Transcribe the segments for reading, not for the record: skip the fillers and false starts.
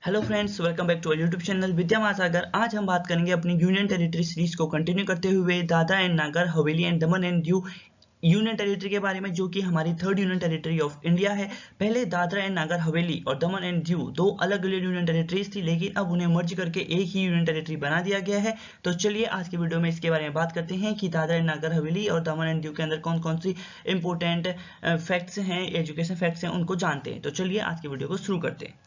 Hello friends, welcome back to our YouTube channel Vidya Mahasagar. आज हम बात करेंगे अपनी यूनियन टेरिटरी सीरीज को कंटिन्यू करते हुए Dadra and Nagar Haveli and Daman and Diu union territory के बारे में, जो कि हमारी third union territory of India है। पहले दादरा एंड नागर हवेली और दमन एंड दीव दो अलग अलग यूनियन टेरिटरीज थी, लेकिन अब उन्हें मर्ज करके एक ही यूनियन टेरिटरी बना दिया गया है। तो चलिए आज की वीडियो में इसके बारे में बात करते हैं कि दादरा एंड नागर हवेली और दमन एंड दीव के अंदर कौन कौन सी इंपॉर्टेंट फैक्ट्स हैं, एजुकेशन फैक्ट्स हैं, उनको जानते हैं। तो चलिए आज की वीडियो को शुरू करते हैं।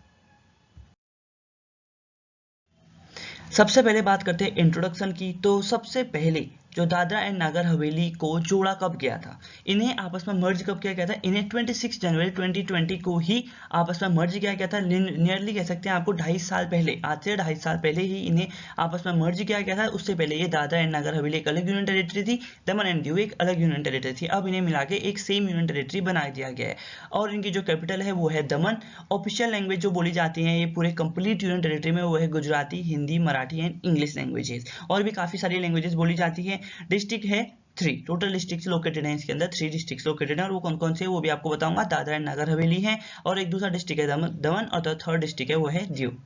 सबसे पहले बात करते हैं इंट्रोडक्शन की। तो सबसे पहले जो दादरा एंड नागर हवेली को जोड़ा कब गया था, इन्हें आपस में मर्ज कब किया गया था? इन्हें 26 जनवरी 2020 को ही आपस में मर्ज किया गया था। नियरली कह सकते हैं आपको 2.5 साल पहले, आज से 2.5 साल पहले ही इन्हें आपस में मर्ज किया गया था। उससे पहले ये दादरा एंड नागर हवेली एक अलग यूनियन टेरिटरी थी, दमन एंड दीव एक अलग यूनियन टेरिटरी थी। अब इन्हें मिला के एक सेम यूनियन टेरिटरी बना दिया गया है और इनकी जो कैपिटल है वो है दमन। ऑफिशियल लैंग्वेज जो बोली जाती है ये पूरे कंप्लीट यूनियन टेरिटरी में, वो है Gujarati, Hindi, Marathi and English languages. और भी काफी सारी लैंग्वेजेस बोली जाती है। डिस्ट्रिक्ट है 3, टोटल डिस्ट्रिक्ट्स लोकेटेड हैं इसके अंदर, 3 डिस्ट्रिक्ट्स लोकेटेड हैं और वो कौन कौन से वो भी आपको बताऊंगा। दादरा एंड नागर हवेली है और एक दूसरा डिस्ट्रिक्ट है दमन और थर्ड डिस्ट्रिक्ट है वो है दीव।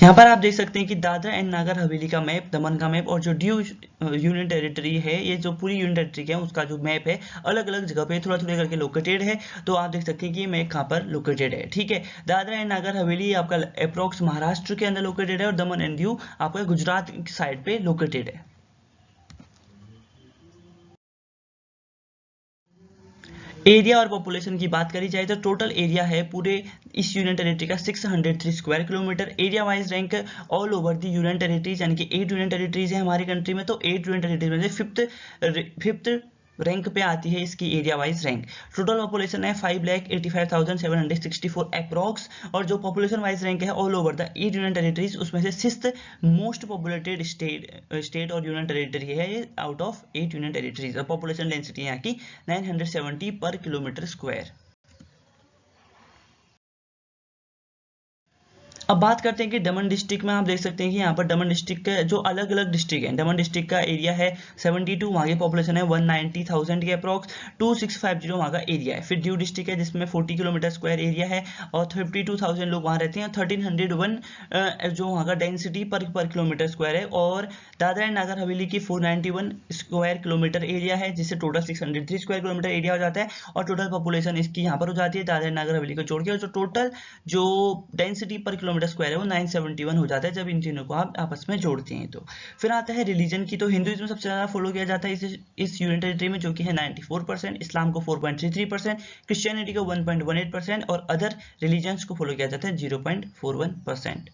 यहाँ पर आप देख सकते हैं कि दादरा एंड नागर हवेली का मैप, दमन का मैप और जो दीव यूनियन टेरिटरी है, ये जो पूरी यूनियन टेरिटरी है उसका जो मैप है अलग अलग जगह पे थोड़ा थोड़ा करके लोकेटेड है। तो आप देख सकते हैं कि ये मैप कहाँ पर लोकेटेड है। ठीक है, दादरा एंड नागर हवेली आपका अप्रोक्स महाराष्ट्र के अंदर लोकेटेड है और दमन एंड दीव आपका गुजरात साइड पे लोकेटेड है। एरिया और पॉपुलेशन की बात करी जाए तो टोटल एरिया है पूरे इस यूनियन टेरिटरी का 603 square kilometre. Area wise rank all over the union territories, यानी कि 8 यूनियन टेरिटरीज है हमारी कंट्री में, तो 8 यूनियन टेरिटरीज में से फिफ्थ रैंक पे आती है इसकी area wise rank. Total population है 5,85,764 अप्रॉक्स। और जो पॉपुलेशन वाइज रैंक है all over the 8 union territories, उसमें से 6th मोस्ट पॉपुलेटेड स्टेट और यूनियन टेरिटरी है ये आउट ऑफ 8 यूनियन टेरिटरीज। और पॉपुलेशन डेंसिटी यहाँ की 970 पर किलोमीटर स्क्वायर। अब बात करते हैं कि दमन डिस्ट्रिक्ट में आप देख सकते हैं कि यहाँ पर दमन डिस्ट्रिक्ट के जो अलग अलग डिस्ट्रिक्ट हैं, दमन डिस्ट्रिक्ट का एरिया है 72, वहाँ की पॉपुलेशन है 190,000 के अप्रॉक्स। 2650 वहाँ का एरिया है। फिर दीव डिस्ट्रिक्ट है जिसमें 40 किलोमीटर स्क्वायर एरिया है और 52,000 लोग वहाँ रहते हैं। 1301 जो वहाँ का डेंसिटी पर किलोमीटर स्क्वायर है। और दादरा एंड नागर हवेली की 491 स्क्वायर किलोमीटर एरिया है, जिससे टोटल 603 स्क्वायर किलोमीटर एरिया हो जाता है। और टोटल पॉपुलेशन इसकी यहाँ पर हो जाती है दादरा एंड नागर हवेली को जोड़ के, और जो टोटल जो डेंसिटी पर किलोमीटर स्क्वायर है वो 971 हो जाता है जब इन तीनों को आप आपस में जोड़ते हैं। तो फिर आता है रिलीजन की। तो हिंदुइज्म सबसे ज्यादा फॉलो किया जाता है इस यूनियन टेरिटरी में, जो कि है 94%, इस्लाम को 4.33%, क्रिश्चियनिटी को 1.18% और अदर रिलीजन्स को फॉलो किया जाता है 0.41%।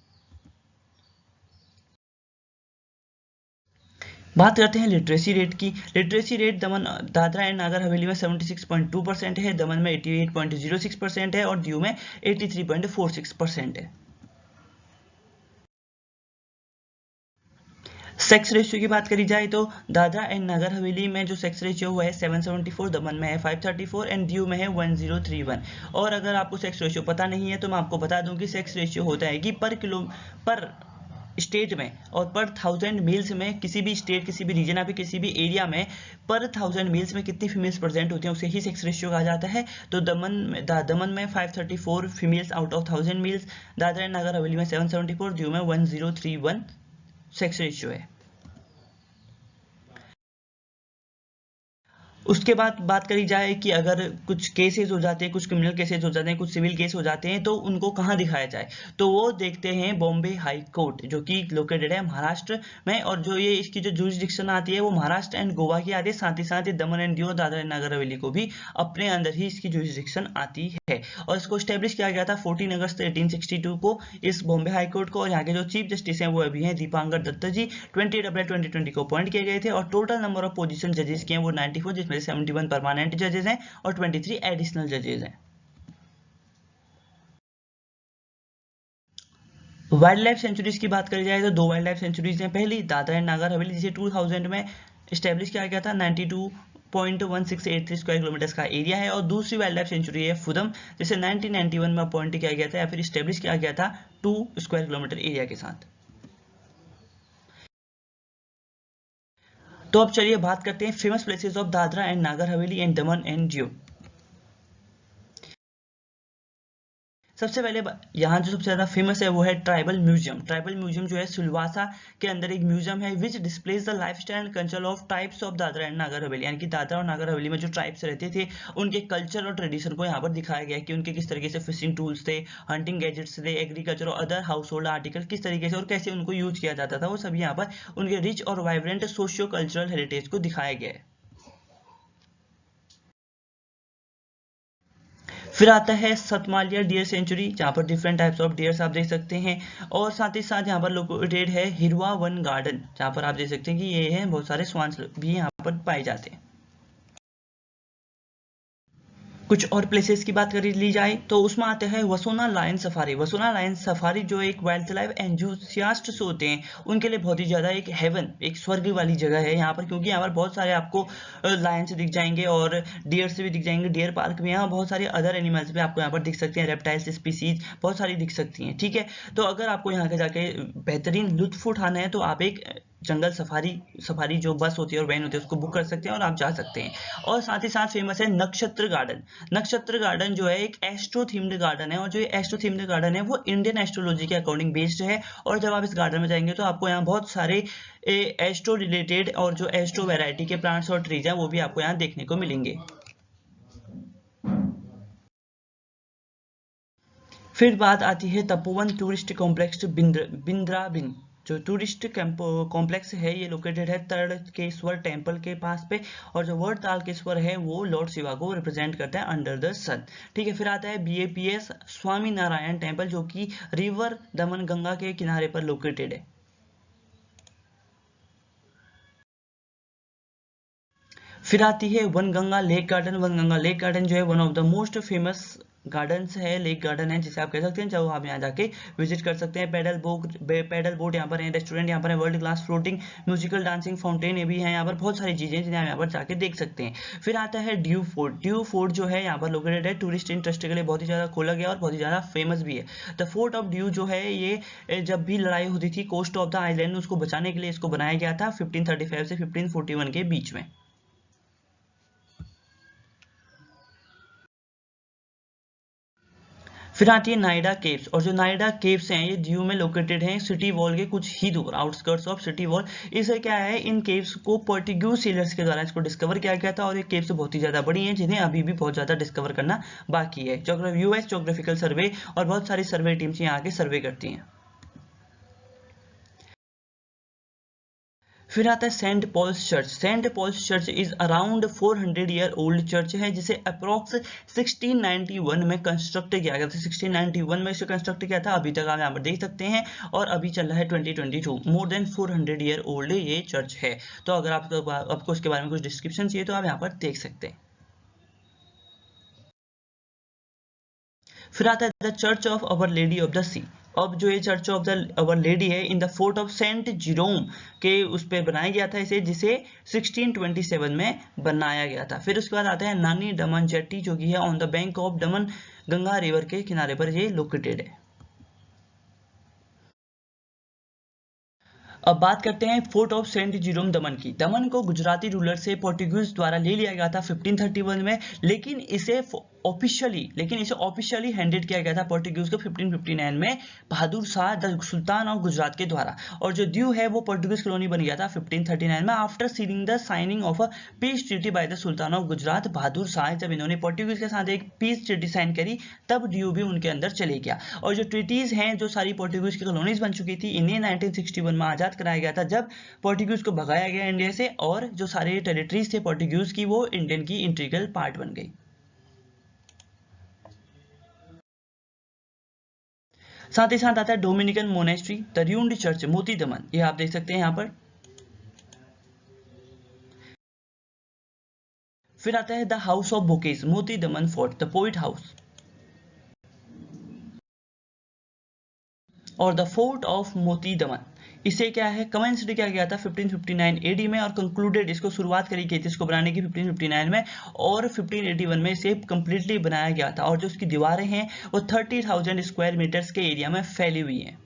बात करते हैं लिटरेसी रेट की। Literacy rate Dadra and Nagar हवेली में 76.2% है, दमन में 88.06% है और दीव में 83.46% है। सेक्स रेशियो की बात करी जाए तो दादरा एंड नागर हवेली में जो सेक्स रेशियो वो है 774, दमन में है 534 एंड दीव में है 1031। और अगर आपको सेक्स रेशियो पता नहीं है तो मैं आपको बता दूं कि सेक्स रेशियो होता है कि पर स्टेट में और पर 1000 मील्स में, किसी भी स्टेट, किसी भी रीजन या फिर किसी भी एरिया में पर 1000 मील्स में कितनी फीमेल्स प्रेजेंट होती हैं उसे ही सेक्स रेशियो कहा जाता है। तो दमन में 534 females out of 1000 meals, Dadra and Nagar हवेली में 774, दीव में 1031 सेक्स रेशियो है। उसके बाद बात करी जाए कि अगर कुछ केसेस हो जाते हैं, कुछ क्रिमिनल केसेस हो जाते हैं, कुछ सिविल केस हो जाते हैं, तो उनको कहाँ दिखाया जाए, तो वो देखते हैं बॉम्बे हाई कोर्ट, जो कि लोकेटेड है महाराष्ट्र में। और जो ये इसकी जो जुरिस्डिक्शन आती है वो महाराष्ट्र एंड गोवा की आती है, साथ ही साथ दमन एंड दीव, दादरा एंड नगर हवेली को भी अपने अंदर ही इसकी जुरिस्डिक्शन आती है। और इसको स्टेब्लिश किया गया था 14 अगस्त 1862 को इस बॉम्बे हाई कोर्ट को। और यहाँ के जो चीफ जस्टिस हैं वो अभी हैं दीपांकर दत्ता जी, 28 अप्रैल 2020 को अपॉइंट किए गए थे। और टोटल नंबर ऑफ पोजीशन जजेस के हैं वो 94, जिसमें 71 परमानेंट जजेस हैं और 23 एडिशनल जजेस हैं। वाइल्ड लाइफ सेंचुरीज की बात करी जाए तो 2 वाइल्ड लाइफ सेंचुरीज हैं। पहली दादरा एंड नागर हवेली, जिसे 2000 में स्टैब्लिश किया गया था, 92.1683 स्क्वायर किलोमीटर का एरिया है। और दूसरी वाइल्ड लाइफ सेंचुरी है फुदम, जिसे 1991 में अपॉइंट किया गया था या फिर स्टैब्लिश किया गया था 2 स्क्वायर किलोमीटर एरिया के साथ। तो अब चलिए बात करते हैं famous places of Dadra and Nagar Haveli and Daman and Diu. सबसे पहले यहाँ जो सबसे ज़्यादा फेमस है वो है ट्राइबल म्यूजियम। ट्राइबल म्यूजियम जो है सिलवासा के अंदर एक म्यूजियम है which displays the lifestyle and culture of tribes of Dadra and Nagar Haveli, यानी कि दादरा और नागर हवेली में जो ट्राइब्स रहते थे उनके कल्चर और ट्रेडिशन को यहाँ पर दिखाया गया है कि उनके किस तरीके से फिशिंग टूल्स थे, हंटिंग गैजेट्स थे, एग्रीकल्चर और अदर हाउस होल्ड आर्टिकल किस तरीके से और कैसे उनको यूज किया जाता था, वो सभी यहाँ पर उनके रिच और वाइब्रेंट सोशियो कल्चरल हेरिटेज को दिखाया गया है। फिर आता है सतमालिया डियर सेंचुरी, जहाँ पर डिफरेंट टाइप्स ऑफ डियर्स आप देख सकते हैं, और साथ ही साथ यहाँ पर लोकेटेड है हिरवा वन गार्डन, जहाँ पर आप देख सकते हैं कि ये है बहुत सारे स्वान्स भी यहाँ पर पाए जाते हैं। कुछ और प्लेसेस की बात कर ली जाए तो उसमें आते हैं Vasona lion safari. Vasona lion safari जो एक वाइल्ड लाइफ एंथुसियास्ट्स होते हैं उनके लिए बहुत ही ज़्यादा एक हेवन, एक स्वर्ग वाली जगह है यहाँ पर, क्योंकि यहाँ पर बहुत सारे आपको लायंस दिख जाएंगे और डियर्स भी दिख जाएंगे। डियर पार्क में यहाँ बहुत सारे अदर एनिमल्स भी आपको यहाँ पर दिख सकते हैं, रेप्टाइल्स स्पीसीज बहुत सारी दिख सकती हैं, ठीक है। तो अगर आपको यहाँ के जाके बेहतरीन लुत्फ उठाना है तो आप एक जंगल सफारी जो बस होती है और वैन होती है उसको बुक कर सकते हैं और आप जा सकते हैं। और साथ ही साथ फेमस है नक्षत्र गार्डन। नक्षत्र गार्डन जो है एक एस्ट्रो थीम्ड गार्डन है, और जो ये एस्ट्रो थीम्ड गार्डन है वो इंडियन एस्ट्रोलॉजी के अकॉर्डिंग बेस्ड है। और जब आप इस गार्डन में जाएंगे तो आपको यहाँ बहुत सारे एस्ट्रो रिलेटेड और जो एस्ट्रो वैरायटी के प्लांट्स और ट्रीज हैं वो भी आपको यहाँ देखने को मिलेंगे। फिर बात आती है तपोवन टूरिस्ट कॉम्प्लेक्स बिंद्राबिन। जो टूरिस्ट कॉम्प्लेक्स है ये लोकेटेड है तड़केश्वर टेम्पल के पास पे, और जो वर्ड तारकेश्वर है वो लॉर्ड शिवा को रिप्रेजेंट करता है अंडर द सन, ठीक है। फिर आता है BAPS स्वामी नारायण टेम्पल जो कि रिवर दमन गंगा के किनारे पर लोकेटेड है। फिर आती है Vanganga lake garden. Vanganga lake garden जो है one of the most famous gardens है, लेक गार्डन है जिसे आप कह सकते हैं, चाहे आप यहाँ जाके विजिट कर सकते हैं। पैडल बोट यहाँ पर है, रेस्टोरेंट यहाँ पर है, world class floating musical dancing fountain ये भी है यहाँ पर, बहुत सारी चीजें जिन्हें आप यहाँ पर जाके देख सकते हैं। फिर आता है ड्यू फोर्ट। ड्यू फोर्ट जो है यहाँ पर लोकेटेड है, टूरिस्ट इंटरेस्ट के लिए बहुत ही ज्यादा खोला गया और बहुत ही ज्यादा फेमस भी है। द फोर्ट ऑफ ड्यू जो है ये जब भी लड़ाई होती थी कोस्ट ऑफ द आइलैंड उसको बचाने के लिए इसको बनाया गया था 1535 से 1541 के बीच में। फिर आती है नाइडा केव्स, और जो नाइडा केव्स हैं ये दीव में लोकेटेड हैं सिटी वॉल के कुछ ही दूर, आउटस्कर्ट्स ऑफ सिटी वॉल। इसे क्या है, इन केव्स को पोर्टुगीज सेलर्स के द्वारा इसको डिस्कवर किया गया था, और ये केव्स बहुत ही ज्यादा बड़ी हैं जिन्हें अभी भी बहुत ज्यादा डिस्कवर करना बाकी है। US ज्योग्राफिकल सर्वे और बहुत सारी सर्वे टीम्स यहाँ आके सर्वे करती हैं। फिर आता है Saint Paul's Church. Saint Paul's Church is around 400 year old church है जिसे अप्रोक्स 1691 में कंस्ट्रक्ट किया गया था। 1691 में इसे कंस्ट्रक्ट किया था, अभी तक आप यहाँ पर देख सकते हैं, और अभी चल रहा है 2022। मोर देन 400 ईयर ओल्ड ये चर्च है। तो अगर आपको उसके बारे में कुछ डिस्क्रिप्शन चाहिए तो आप यहाँ पर देख सकते हैं। फिर आता है the church of our lady of the sea. अब जो ये church of the our lady है in the fort of saint Jerome के उस पर बनाया गया था इसे, जिसे 1627 में बनाया गया था। फिर उसके बाद आता है नानी दमन जेट्टी जो कि है on the bank of Daman Ganga river के किनारे पर ये लोकेटेड है। अब बात करते हैं फोर्ट ऑफ सेंट जिरोम दमन की। दमन को गुजराती रूलर से पोर्टुगीज द्वारा ले लिया गया था 1531 में, लेकिन इसे ऑफिशियली हैंडेड किया गया था पोर्टुगीज को 1559 में Bahadur Shah the sultan of Gujarat के द्वारा। और जो दीव है वो पोर्टुगीज कॉलोनी बन गया था 1539 में after sealing the signing of a peace treaty by the sultan of Gujarat. Bahadur Shah जब इन्होंने पोर्टुगीज के साथ एक पीस ट्रीटी साइन करी तब दीव भी उनके अंदर चले गया। और जो ट्रीटीज हैं जो सारी पोर्टुगीज की कॉलोनीज बन चुकी थी इन्हें 1961 में आजाद कराया गया था जब पोर्टुगीज को भगाया गया इंडिया से, और जो सारे टेरिटरीज थे पोर्टुगीज की वो इंडियन की इंटीग्रल पार्ट बन गई। साथ ही साथ आता है डोमिनिकन मोनेस्ट्री तरियुंड चर्च मोती दमन, ये आप देख सकते हैं यहाँ पर। फिर आता है द हाउस ऑफ बुकेज मोती दमन फोर्ट द पोइट हाउस, और द फोर्ट ऑफ मोती दमन। इसे क्या है कमेंस्ड किया गया था 1559 AD में, और कंक्लूडेड इसको शुरुआत करी गई थी इसको बनाने की 1559 में, और 1581 में इसे कंप्लीटली बनाया गया था। और जो उसकी दीवारें हैं वो 30,000 स्क्वायर मीटर्स के एरिया में फैली हुई हैं।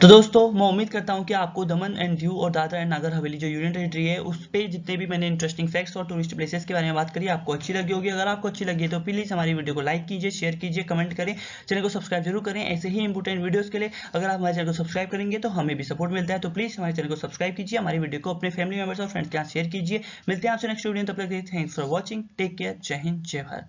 तो दोस्तों मैं उम्मीद करता हूं कि आपको दमन एंड दीव और दादरा एंड नागर हवेली जो यूनियन टेरिटरी है उस पे जितने भी मैंने इंटरेस्टिंग फैक्ट्स और टूरिस्ट प्लेसेस के बारे में बात करी आपको अच्छी लगी होगी। अगर आपको अच्छी लगी है तो प्लीज हमारी वीडियो को लाइक कीजिए, शेयर कीजिए, कमेंट करें, चैनल को सब्सक्राइब जरूर करें ऐसे ही इंपोर्टेंट वीडियोस के लिए। अगर आप हमारे चैनल को सब्सक्राइब करेंगे तो हमें भी सपोर्ट मिलता है। तो प्लीज हमारे चैनल को सब्सक्राइब कीजिए, हमारी वीडियो को अपने फैमिली मेंबर्स और फ्रेंड्स के साथ शेयर कीजिए। मिलते हैं आपसे नेक्स्ट वीडियो, तब तक thanks for watching, take care, जय हिंद, जय भारत।